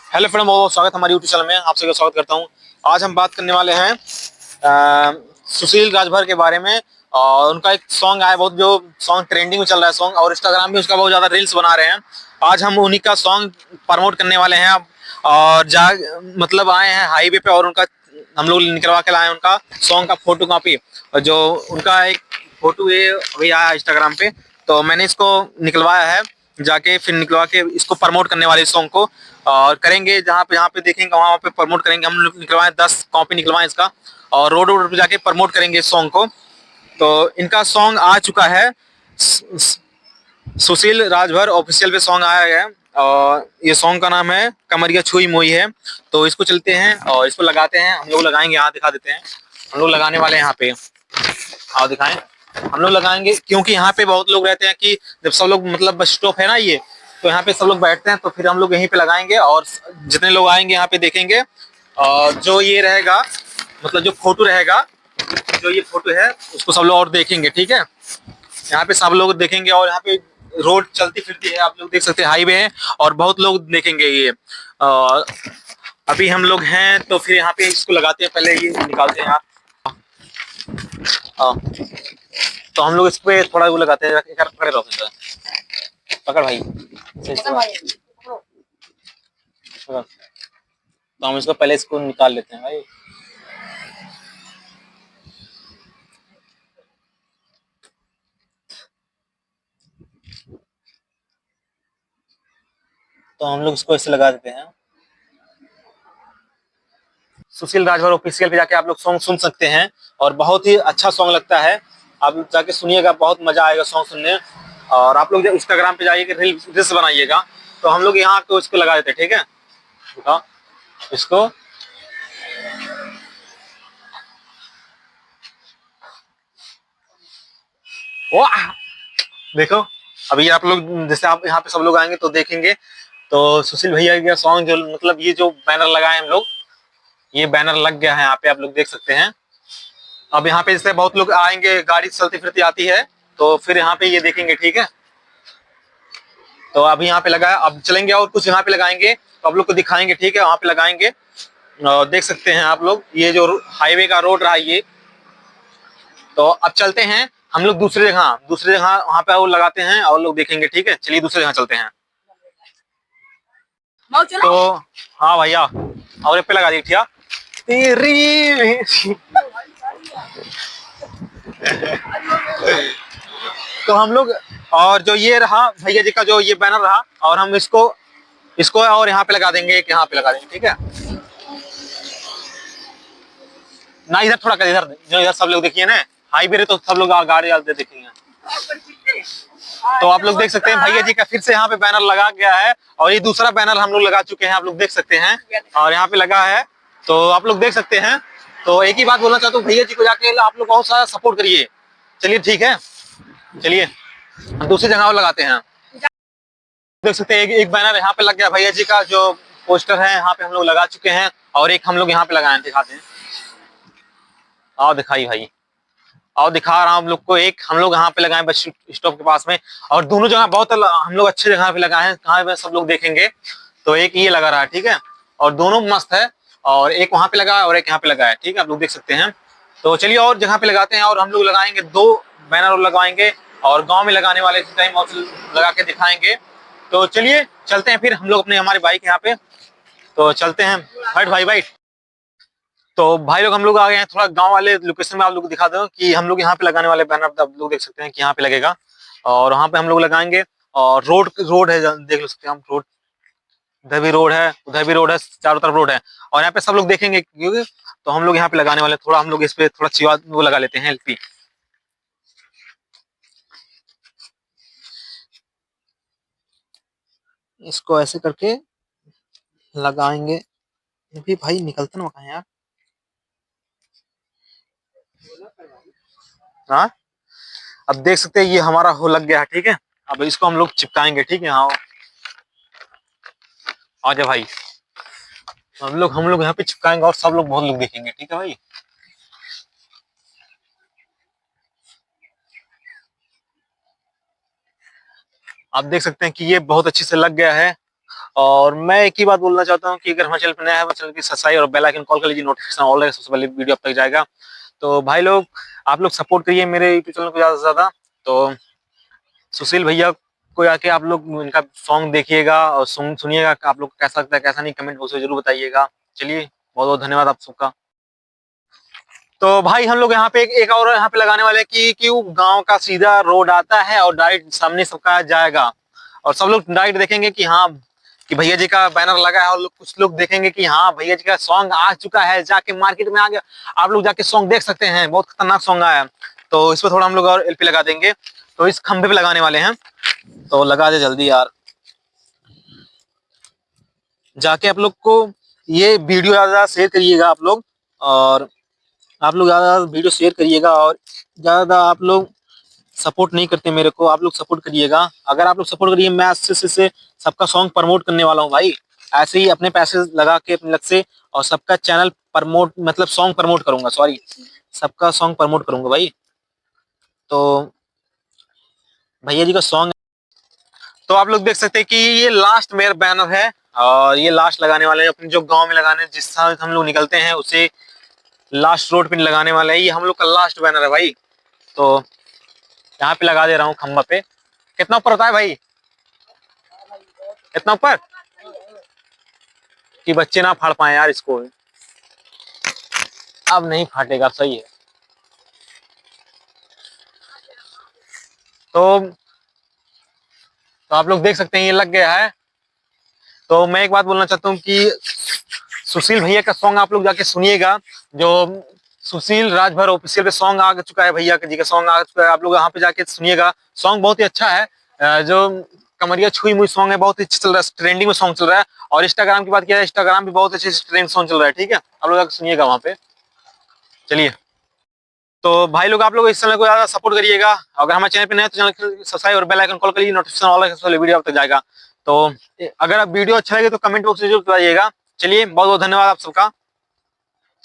Hello friend, बहुत स्वागत है हमारे यूट्यूब चैनल में। आप सभी का स्वागत करता हूं। आज हम बात करने वाले हैं सुशील राजभर के बारे में। और उनका एक सॉन्ग आया, बहुत जो सॉन्ग ट्रेंडिंग में चल रहा है सॉन्ग, और इंस्टाग्राम पे उसका बहुत ज्यादा रील्स बना रहे हैं। आज हम उन्हीं का सॉन्ग प्रमोट करने वाले हैं अब। और जा मतलब आए हैं हाईवे पे, और उनका हम लोग निकलवा के लाए हैं उनका सॉन्ग का फोटो कॉपी। और जो उनका एक फोटो ये अभी आया इंस्टाग्राम पे, तो मैंने इसको निकलवाया है। जाके फिर निकलवा के इसको प्रमोट करने वाले सॉन्ग को और करेंगे। जहाँ पे देखेंगे वहां पे प्रमोट करेंगे। हम लोग निकलवाए 10 कॉपी निकलवाए इसका, और रोड रोड पे जाके प्रमोट करेंगे इस सॉन्ग को। तो इनका सॉन्ग आ चुका है, सुशील राजभर ऑफिशियल पे सॉन्ग आया है। और ये सॉन्ग का नाम है कमरिया छुई मोई है। तो इसको चलते हैं और इसको लगाते हैं। हम लोग लगाएंगे, यहाँ दिखा देते हैं। हम लोग लगाने वाले हैं यहाँ पे, आओ दिखाएं। हम लोग लगाएंगे क्योंकि यहाँ पे बहुत लोग रहते हैं कि जब सब लोग मतलब बस स्टॉप है ना ये, तो यहाँ पे सब लोग बैठते हैं। तो फिर हम लोग यहीं पे लगाएंगे और जितने लोग आएंगे यहाँ पे देखेंगे। और जो ये रहेगा, मतलब जो फोटो रहेगा, जो ये फोटो है उसको सब लोग और देखेंगे, ठीक है। यहाँ पे सब लोग देखेंगे और यहाँ पे रोड चलती फिरती है, आप लोग देख सकते हैं, हाईवे है और बहुत लोग देखेंगे ये। और अभी हम लोग हैं तो फिर यहाँ पे इसको लगाते हैं, पहले ये निकालते हैं आप। हाँ, तो हम लोग इस पे थोड़ा वो लगाते हैं। एक बार पकड़े रहो, पकड़ भाई पकड़। तो हम इसको पहले इसको निकाल लेते हैं भाई। तो हम लोग इसको ऐसे लगा देते हैं। सुशील राजभर ऑफिशियल पे जाके आप लोग सॉन्ग सुन सकते हैं और बहुत ही अच्छा सॉन्ग लगता है। आप लोग जाके सुनिएगा, बहुत मजा आएगा सॉन्ग सुनने। और आप लोग जब इंस्टाग्राम पे जाइए रील्स बनाइएगा। तो हम लोग यहाँ तो इसको लगा देते हैं, ठीक है। दिखाओ इसको। वाह, देखो। अभी आप लोग जैसे आप यहाँ पे सब लोग आएंगे तो देखेंगे। तो सुशील भैया का सॉन्ग जो मतलब ये जो बैनर लगाए हम लोग, ये बैनर लग गया है यहाँ पे, आप लोग देख सकते हैं। अब यहाँ पे जैसे बहुत लोग आएंगे, गाड़ी चलती फिरती आती है, तो फिर यहाँ पे ये देखेंगे, ठीक है। तो अभी यहाँ पे लगा है, अब चलेंगे और कुछ यहाँ पे लगाएंगे तो आप लोग को दिखाएंगे, ठीक है। वहाँ पे लगाएंगे और देख सकते हैं आप लोग, ये जो हाईवे का रोड रहा ये। तो अब चलते हैं हम लोग दूसरी जगह वहाँ पे वो लगाते हैं और लोग देखेंगे, ठीक है। चलिए दूसरी जगह चलते हैं। तो हाँ भैया, और पे लगा दी ठीक है। तेरी तो हम लोग, और जो ये रहा भैया जी का जो ये बैनर रहा, और हम इसको इसको और यहाँ पे लगा देंगे, एक यहाँ पे लगा देंगे, ठीक है ना। इधर थोड़ा कर, इधर जो इधर सब लोग देखिए ना, हाईवे तो सब लोग गाड़ी आते देखेंगे। तो आप लोग देख सकते हैं भैया जी का फिर से यहाँ पे बैनर लगा गया है, और ये दूसरा बैनर हम लोग लगा चुके हैं, आप लोग देख सकते हैं। और यहाँ पे लगा है, तो आप लोग देख सकते हैं। तो एक ही बात बोलना चाहता हूँ, भैया जी को जाके आप लोग बहुत सारा सपोर्ट करिए। चलिए ठीक है, चलिए हम दूसरी जगह लगाते हैं। देख सकते हैं एक बैनर यहाँ पे लग गया भैया जी का, जो पोस्टर है यहाँ पे हम लोग लगा चुके हैं, और एक हम लोग यहाँ पे लगाए, दिखाते हैं। आओ दिखाई भाई, और दिखा रहा हूँ हम लोग को। एक हम लोग यहाँ पे लगाए बस स्टॉप के पास में, और दोनों जगह बहुत हम लोग अच्छे जगह पे लगाए हैं, कहाँ पे सब लोग देखेंगे। तो एक ये लगा रहा है, ठीक है, और दोनों मस्त है। और एक वहां पे लगा है और एक यहाँ पे लगा है, ठीक है, आप लोग देख सकते हैं। तो चलिए और जगह पे लगाते हैं, और हम लोग लगाएंगे 2 बैनर और लगवाएंगे, और गाँव में लगाने वाले टाइम और लगा के दिखाएंगे। तो चलिए चलते हैं फिर हम लोग अपने हमारे बाइक यहाँ पे। तो चलते हैं, बैठ भाई बैठ। तो भाई लोग हम लोग आ गए हैं थोड़ा गांव वाले लोकेशन में। आप लोग को दिखा दो कि हम लोग यहाँ पे लगाने वाले बैनर, आप लोग देख सकते हैं कि यहाँ पे लगेगा, और वहाँ पे हम लोग लगाएंगे। और रोड रोड है, देख सकते हैं हम रोड, इधर भी रोड है, उधर भी रोड है, चारों तरफ रोड है। और यहाँ पे सब लोग देखेंगे क्योंकि, तो हम लोग यहाँ पे लगाने वाले, थोड़ा हम लोग इस पे थोड़ा चिवा वो लगा लेते हैं, एलपी। इसको ऐसे करके लगाएंगे। अभी भाई निकलता ना कहाँ यार। हाँ, अब देख सकते हैं ये हमारा हो लग गया है, ठीक है। अब इसको हम लोग चिपकाएंगे, ठीक है। हाँ, आ जा भाई। हम लोग यहाँ पे चिपकाएंगे और सब लोग बहुत लोग देखेंगे, ठीक है भाई। आप देख सकते हैं कि ये बहुत अच्छे से लग गया है। और मैं एक ही बात बोलना चाहता हूँ कि अगर हमारे चैनल पर नया है, चैनल की सब्सक्राइब और बेल आइकन कॉल कर लीजिए, नोटिफिकेशन ऑल रहेगा, सबसे पहले वीडियो अब तक जाएगा। तो भाई लोग, आप लोग सपोर्ट करिए मेरे यूट्यूब चैनल को ज्यादा से ज्यादा। तो सुशील भैया को आके आप लोग इनका सॉन्ग देखिएगा और सुनिएगा, आप लोग कैसा लगता है कैसा नहीं, कमेंट बॉक्स में जरूर बताइएगा। चलिए, बहुत बहुत धन्यवाद आप सबका। तो भाई हम लोग यहाँ पे एक और यहाँ पे लगाने वाले हैं कि वो गांव का सीधा रोड आता है और डायरेक्ट सामने सबका जाएगा, और सब लोग डायरेक्ट देखेंगे कि हाँ, कि भैया जी का बैनर लगा है, और कुछ लोग देखेंगे कि हाँ भैया जी का सॉन्ग आ चुका है, जाके मार्केट में आ गया। आप लोग जाके सॉन्ग देख सकते हैं, बहुत खतरनाक सॉन्ग आया है। तो इस पर थोड़ा हम लोग और एलपी लगा देंगे। तो इस खंभे पे लगाने वाले हैं, तो लगा दे जल्दी यार। जाके आप लोग को ये वीडियो ज्यादा शेयर करिएगा आप लोग, और आप लोग ज्यादा वीडियो शेयर करिएगा, और ज्यादा आप लोग सपोर्ट नहीं करते मेरे को, आप लोग सपोर्ट करिएगा। अगर आप लोग सपोर्ट करिए, मैं अच्छे से सबका सॉन्ग प्रमोट करने वाला हूँ भाई। ऐसे ही अपने पैसे लगा के अपने लग से, और सबका चैनल प्रमोट, मतलब सॉन्ग प्रमोट करूंगा, सॉरी, सबका सॉन्ग प्रमोट करूंगा भाई। तो भैया जी का सॉन्ग, तो आप लोग देख सकते हैं कि ये लास्ट मेरा बैनर है, और ये लास्ट लगाने वाले हैं अपने जो गांव में लगाने, जिस साल हम लोग निकलते हैं उसे लास्ट रोड पे लगाने वाले हैं। ये हम लोग का लास्ट बैनर है भाई। तो यहाँ पे लगा दे रहा हूँ खंबा पे। कितना ऊपर होता है भाई, इतना ऊपर कि बच्चे ना फाड़ पाए यार इसको। अब नहीं फाटेगा, सही है। तो आप लोग देख सकते हैं ये लग गया है। तो मैं एक बात बोलना चाहता हूँ कि सुशील भैया का सॉन्ग आप लोग जाके सुनिएगा। जो सुशील राजभर ऑफिशियल पे सॉन्ग आ चुका है, भैया जी का सॉन्ग आ चुका है, आप लोग यहाँ पे जाके सुनिएगा। सॉन्ग बहुत ही अच्छा है। जो कमरिया छुई मुई सॉन्ग है, बहुत ही अच्छा चल रहा है, ट्रेंडिंग में सॉन्ग चल रहा है। और इंस्टाग्राम की बात किया जाए, इंस्टाग्राम भी बहुत अच्छे से ट्रेंड सॉन्ग चल रहा है, ठीक है, आप लोग जाके सुनिएगा वहाँ पे। चलिए, तो भाई लोग आप लोग इस चैनल को ज्यादा सपोर्ट करिएगा। अगर हमारे चैनल पे नए तो चैनल को सब्सक्राइब और बेल आइकन कॉल करिए, नोटिफिकेशन ऑल है, वीडियो अब तक जाएगा। तो अगर आप वीडियो अच्छा लगे तो कमेंट बॉक्स में जरूर बताइएगा। चलिए, बहुत बहुत धन्यवाद आप सबका।